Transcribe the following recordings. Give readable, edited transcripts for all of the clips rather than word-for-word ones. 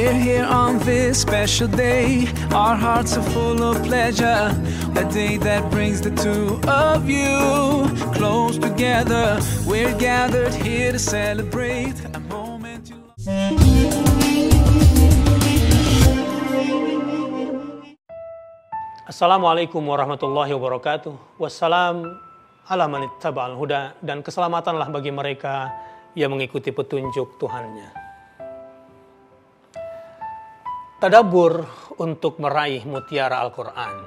We're here on this special day. Our hearts are full of pleasure. A day that brings the two of you close together. We're gathered here to celebrate a moment you Assalamualaikum warahmatullahi wabarakatuh. Wassalam ala man ittaba'al huda, dan keselamatanlah bagi mereka yang mengikuti petunjuk Tuhannya. Tadabbur untuk meraih mutiara Al-Quran.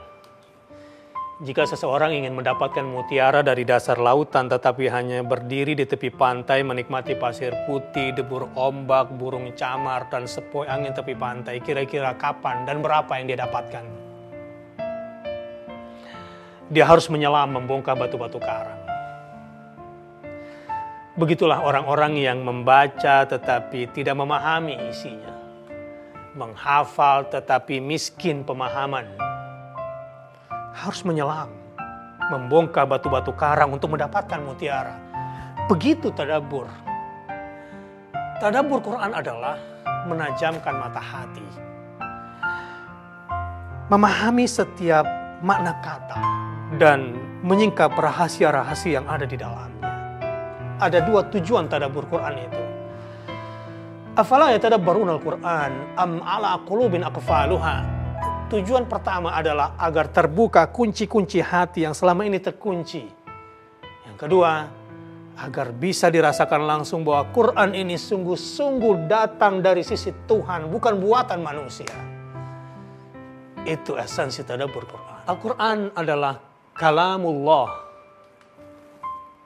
Jika seseorang ingin mendapatkan mutiara dari dasar lautan tetapi hanya berdiri di tepi pantai menikmati pasir putih, debur ombak, burung camar, dan sepoi angin tepi pantai, kira-kira kapan dan berapa yang dia dapatkan? Dia harus menyelam membongkar batu-batu karang. Begitulah orang-orang yang membaca tetapi tidak memahami isinya. Menghafal tetapi miskin pemahaman. Harus menyelam, membongkar batu-batu karang untuk mendapatkan mutiara. Begitu tadabbur. Tadabbur Quran adalah menajamkan mata hati. Memahami setiap makna kata dan menyingkap rahasia-rahasia yang ada di dalamnya. Ada dua tujuan tadabbur Quran itu. Afala yatadabbaruna al-Quran am ala qulubin aqfaluha. Tujuan pertama adalah agar terbuka kunci-kunci hati yang selama ini terkunci. Yang kedua, agar bisa dirasakan langsung bahwa Quran ini sungguh-sungguh datang dari sisi Tuhan, bukan buatan manusia. Itu esensi tadabbur Quran. Al-Quran adalah kalamullah.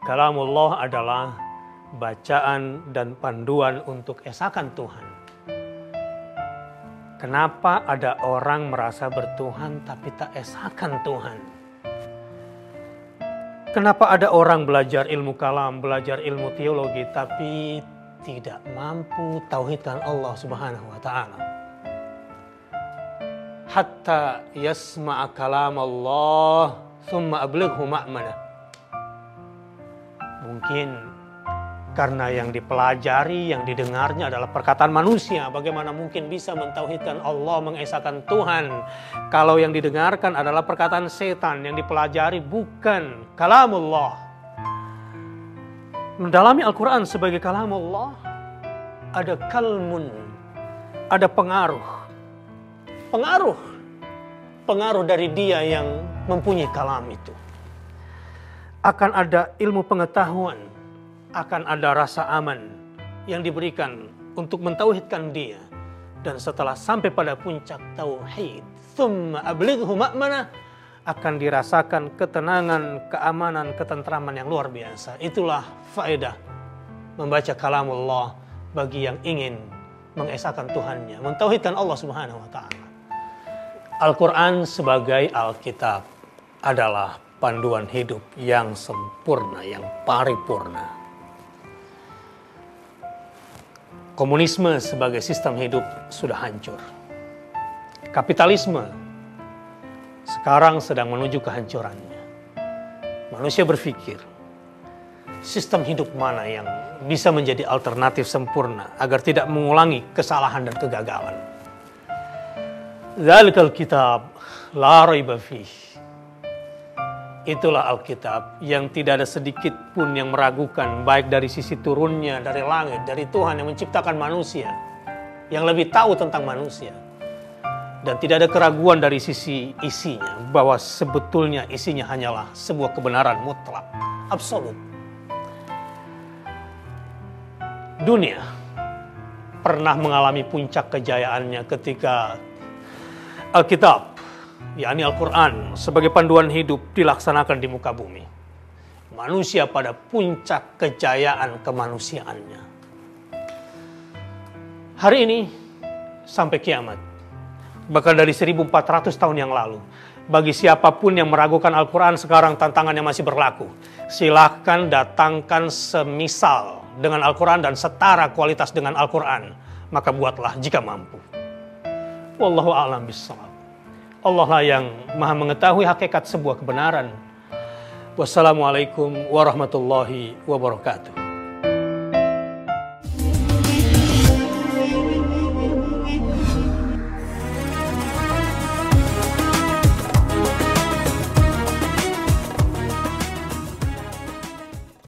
Kalamullah adalah bacaan dan panduan untuk esakan Tuhan. Kenapa ada orang merasa bertuhan tapi tak esakan Tuhan? Kenapa ada orang belajar ilmu kalam, belajar ilmu teologi tapi tidak mampu tauhidkan Allah Subhanahu wa taala? Hatta yasma'a kalam Allah thumma ablighu ma'manah. Mungkin karena yang dipelajari, yang didengarnya adalah perkataan manusia. Bagaimana mungkin bisa mentauhidkan Allah, mengesahkan Tuhan, kalau yang didengarkan adalah perkataan setan, yang dipelajari bukan kalamullah. Mendalami Al-Quran sebagai kalamullah, ada kalmun, ada pengaruh. Pengaruh dari dia yang mempunyai kalam itu. Akan ada ilmu pengetahuan, akan ada rasa aman yang diberikan untuk mentauhidkan dia. Dan setelah sampai pada puncak tauhid, thumma ablighu ma'manah, akan dirasakan ketenangan, keamanan, ketentraman yang luar biasa. Itulah faedah membaca kalamullah bagi yang ingin mengesahkan Tuhannya, mentauhidkan Allah Subhanahu wa taala. Al-Quran sebagai Alkitab adalah panduan hidup yang sempurna, yang paripurna. Komunisme sebagai sistem hidup sudah hancur. Kapitalisme sekarang sedang menuju kehancurannya. Manusia berpikir, sistem hidup mana yang bisa menjadi alternatif sempurna agar tidak mengulangi kesalahan dan kegagalan. Dzalikal kitab la raiba fih. Itulah Alkitab yang tidak ada sedikit pun yang meragukan, baik dari sisi turunnya dari langit, dari Tuhan yang menciptakan manusia, yang lebih tahu tentang manusia. Dan tidak ada keraguan dari sisi isinya, bahwa sebetulnya isinya hanyalah sebuah kebenaran mutlak, absolut. Dunia pernah mengalami puncak kejayaannya ketika Alkitab, yakni Al-Quran sebagai panduan hidup dilaksanakan di muka bumi. Manusia pada puncak kejayaan kemanusiaannya. Hari ini sampai kiamat, bahkan dari 1400 tahun yang lalu, bagi siapapun yang meragukan Al-Quran sekarang tantangannya masih berlaku. Silahkan datangkan semisal dengan Al-Quran dan setara kualitas dengan Al-Quran. Maka buatlah jika mampu. Wallahu a'lam bishawab. Allah lah yang maha mengetahui hakikat sebuah kebenaran. Wassalamualaikum warahmatullahi wabarakatuh.